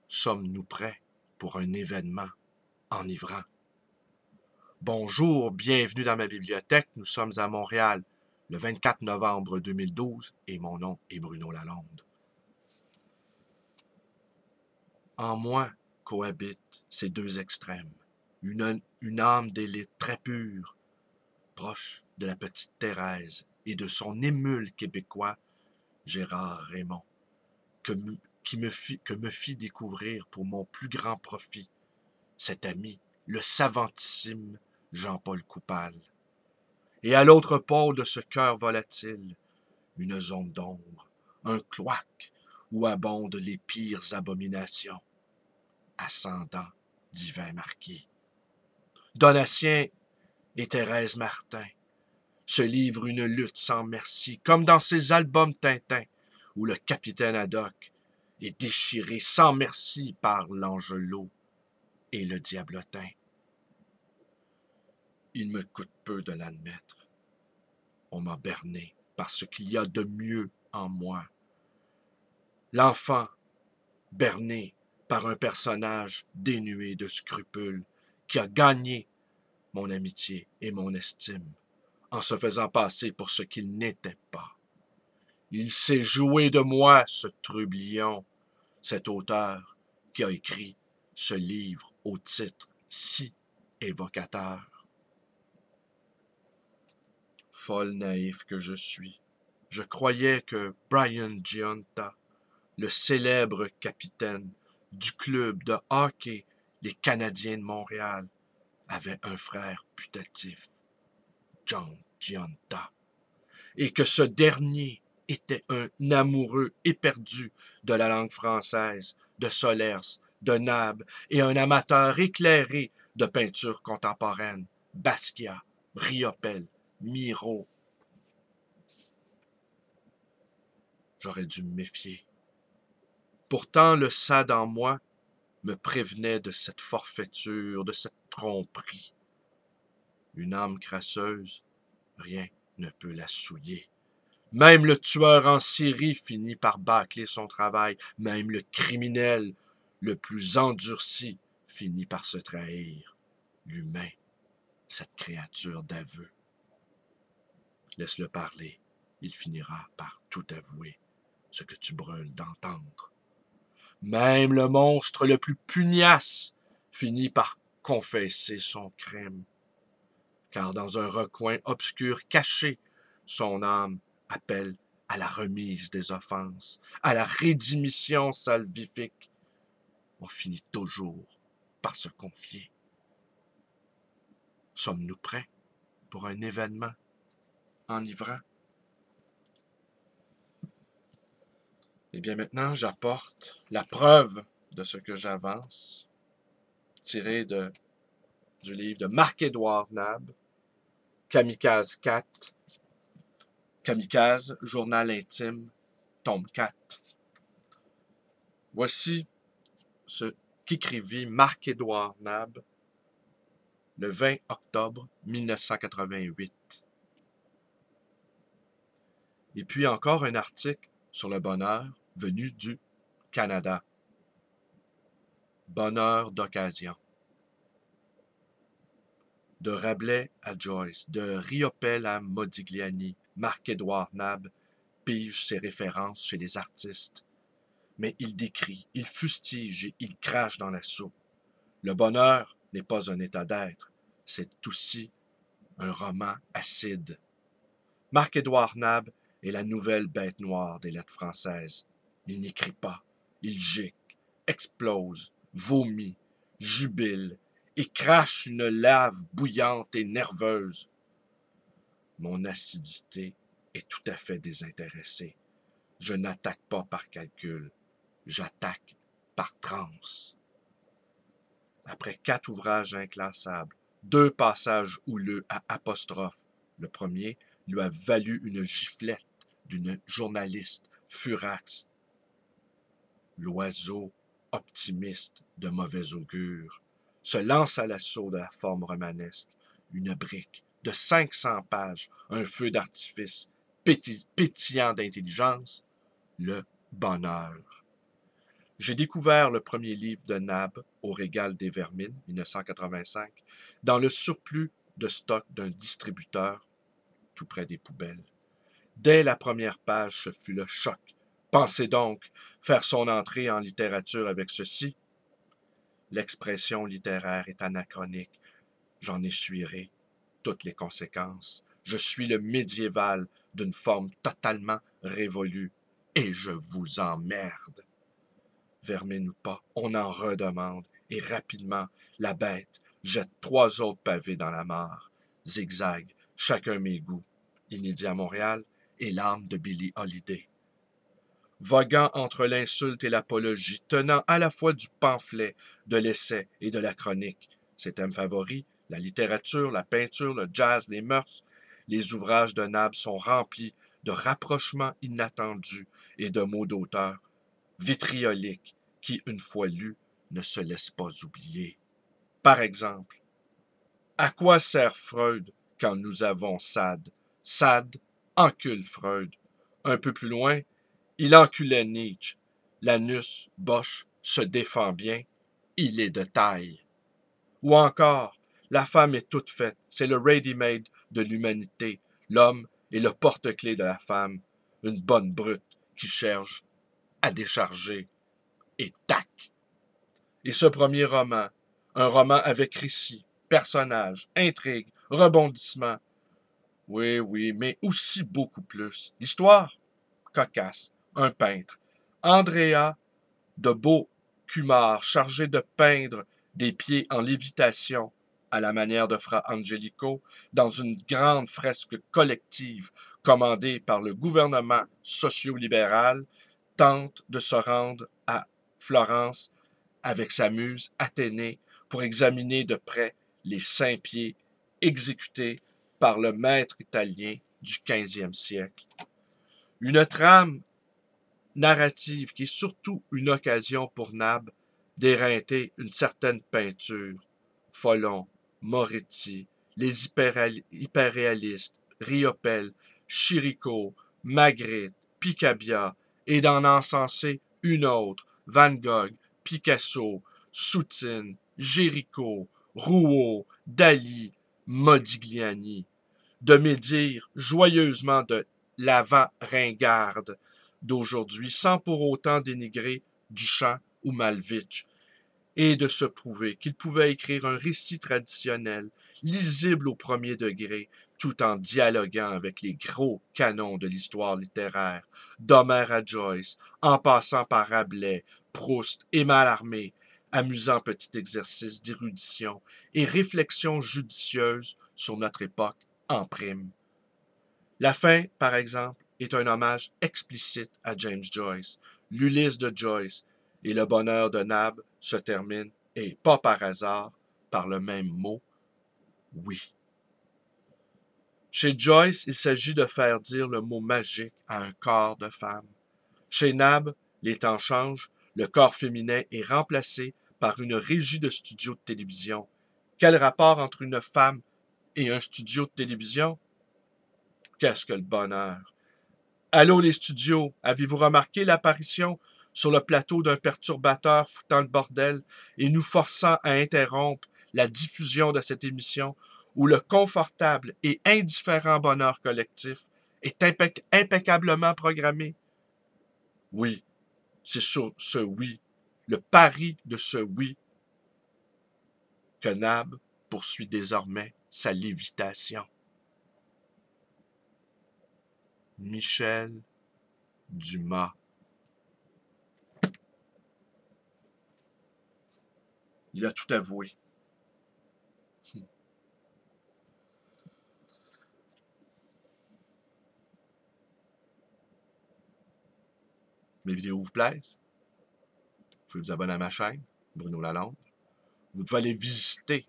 Sommes-nous prêts pour un événement enivrant? Bonjour, bienvenue dans ma bibliothèque. Nous sommes à Montréal, le 24 novembre 2012, et mon nom est Bruno Lalonde. En moi cohabitent ces deux extrêmes. Une âme d'élite très pure, proche de la petite Thérèse et de son émule québécois, Gérard Raymond, que me fit découvrir pour mon plus grand profit cet ami, le savantissime Jean-Paul Coupal. Et à l'autre pôle de ce cœur volatile, une zone d'ombre, un cloaque où abondent les pires abominations, ascendant divin marquis. Donatien et Thérèse Martin se livrent une lutte sans merci, comme dans ces albums Tintin, où le capitaine Haddock est déchiré sans merci par l'Angelot et le Diablotin. Il me coûte peu de l'admettre. On m'a berné par ce qu'il y a de mieux en moi. L'enfant, berné par un personnage dénué de scrupules, qui a gagné mon amitié et mon estime, en se faisant passer pour ce qu'il n'était pas. Il s'est joué de moi, ce trublion, cet auteur qui a écrit ce livre au titre si évocateur. Folle naïf que je suis, je croyais que Brian Giunta, le célèbre capitaine du club de hockey les Canadiens de Montréal, avait un frère putatif, John Giunta, et que ce dernier était un amoureux éperdu de la langue française, de Solers, de Nab, et un amateur éclairé de peinture contemporaine, Basquiat, Riopelle, Miro. J'aurais dû me méfier. Pourtant, le sade en moi me prévenait de cette forfaiture, de cette tromperie. Une âme crasseuse, rien ne peut la souiller. Même le tueur en série finit par bâcler son travail. Même le criminel le plus endurci finit par se trahir. L'humain, cette créature d'aveu. Laisse-le parler. Il finira par tout avouer, ce que tu brûles d'entendre. Même le monstre le plus pugnace finit par confesser son crime. Car dans un recoin obscur caché, son âme appelle à la remise des offenses, à la rédimition salvifique. On finit toujours par se confier. Sommes-nous prêts pour un événement enivrant? Eh bien maintenant, j'apporte la preuve de ce que j'avance, tiré du livre de Marc-Édouard Nab, Kamikaze 4, Kamikaze, journal intime, tome 4. Voici ce qu'écrivit Marc-Édouard Nab le 20 octobre 1988. Et puis encore un article sur le bonheur venu du Canada. Bonheur d'occasion. De Rabelais à Joyce, de Riopelle à Modigliani, Marc-Édouard Nab pige ses références chez les artistes. Mais il décrit, il fustige et il crache dans la soupe. Le bonheur n'est pas un état d'être, c'est aussi un roman acide. Marc-Édouard Nab est la nouvelle bête noire des lettres françaises. Il n'écrit pas, il gicle, explose, vomit, jubile et crache une lave bouillante et nerveuse. Mon acidité est tout à fait désintéressée. Je n'attaque pas par calcul, j'attaque par transe. Après 4 ouvrages inclassables, 2 passages houleux à apostrophe, le premier lui a valu une giflette d'une journaliste furax. L'oiseau optimiste de mauvais augure se lance à l'assaut de la forme romanesque, une brique de 500 pages, un feu d'artifice pétillant d'intelligence, le bonheur. J'ai découvert le premier livre de Nab, Au régal des vermines, 1985, dans le surplus de stock d'un distributeur tout près des poubelles. Dès la première page, ce fut le choc. Pensez donc faire son entrée en littérature avec ceci. L'expression littéraire est anachronique. J'en essuierai toutes les conséquences. Je suis le médiéval d'une forme totalement révolue. Et je vous emmerde. Vermine ou pas, on en redemande. Et rapidement, la bête jette 3 autres pavés dans la mare. Zigzag, chacun mes goûts. Inédit à Montréal et l'âme de Billie Holiday. Voguant entre l'insulte et l'apologie, tenant à la fois du pamphlet, de l'essai et de la chronique. Ses thèmes favoris, la littérature, la peinture, le jazz, les mœurs, les ouvrages de Nab sont remplis de rapprochements inattendus et de mots d'auteur vitrioliques qui, une fois lus, ne se laissent pas oublier. Par exemple, à quoi sert Freud quand nous avons Sade? Sade encule Freud. Un peu plus loin, il enculait Nietzsche. L'anus, Bosch, se défend bien. Il est de taille. Ou encore, la femme est toute faite. C'est le ready-made de l'humanité. L'homme est le porte-clés de la femme. Une bonne brute qui cherche à décharger. Et tac! Et ce premier roman, un roman avec récit, personnages, intrigue, rebondissement. Oui, oui, mais aussi beaucoup plus. L'histoire? Cocasse. Un peintre. Andrea de Beau-Cumar, chargé de peindre des pieds en lévitation, à la manière de Fra Angelico, dans une grande fresque collective commandée par le gouvernement socio-libéral, tente de se rendre à Florence avec sa muse Athénée pour examiner de près les saints pieds exécutés par le maître italien du 15e siècle. Une trame narrative qui est surtout une occasion pour Nab d'éreinter une certaine peinture. Follon, Moretti, les hyperréalistes, Riopelle, Chirico, Magritte, Picabia, et d'en encenser une autre, Van Gogh, Picasso, Soutine, Géricault, Rouault, Dali, Modigliani, de médire joyeusement de l'avant-ringarde d'aujourd'hui sans pour autant dénigrer Duchamp ou Malevich, et de se prouver qu'il pouvait écrire un récit traditionnel, lisible au premier degré, tout en dialoguant avec les gros canons de l'histoire littéraire, d'Homère à Joyce, en passant par Rabelais, Proust et Mallarmé, amusant petit exercice d'érudition et réflexion judicieuse sur notre époque en prime. La fin, par exemple, est un hommage explicite à James Joyce, l'Ulysse de Joyce, et le bonheur de Nab se termine, et pas par hasard, par le même mot, oui. Chez Joyce, il s'agit de faire dire le mot magique à un corps de femme. Chez Nab, les temps changent, le corps féminin est remplacé par une régie de studio de télévision. Quel rapport entre une femme et un studio de télévision? Qu'est-ce que le bonheur! Allô les studios, avez-vous remarqué l'apparition sur le plateau d'un perturbateur foutant le bordel et nous forçant à interrompre la diffusion de cette émission où le confortable et indifférent bonheur collectif est impeccablement programmé? Oui, c'est sur ce oui, le pari de ce oui, que Nab poursuit désormais sa lévitation. Michel Dumas. Il a tout avoué. Mes vidéos vous plaisent? Vous pouvez vous abonner à ma chaîne, Bruno Lalonde. Vous pouvez aller visiter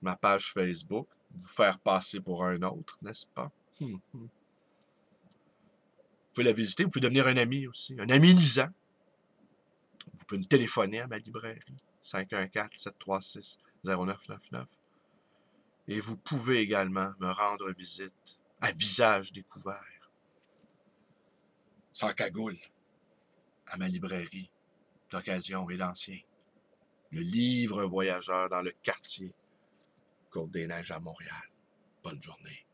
ma page Facebook, vous faire passer pour un autre, n'est-ce pas? Vous pouvez la visiter, vous pouvez devenir un ami aussi, un ami lisant. Vous pouvez me téléphoner à ma librairie, 514-736-0999. Et vous pouvez également me rendre visite à visage découvert, sans cagoule, à ma librairie, d'occasion et d'ancien. Le livre Un voyageur dans le quartier Côte-des-Neiges à Montréal. Bonne journée.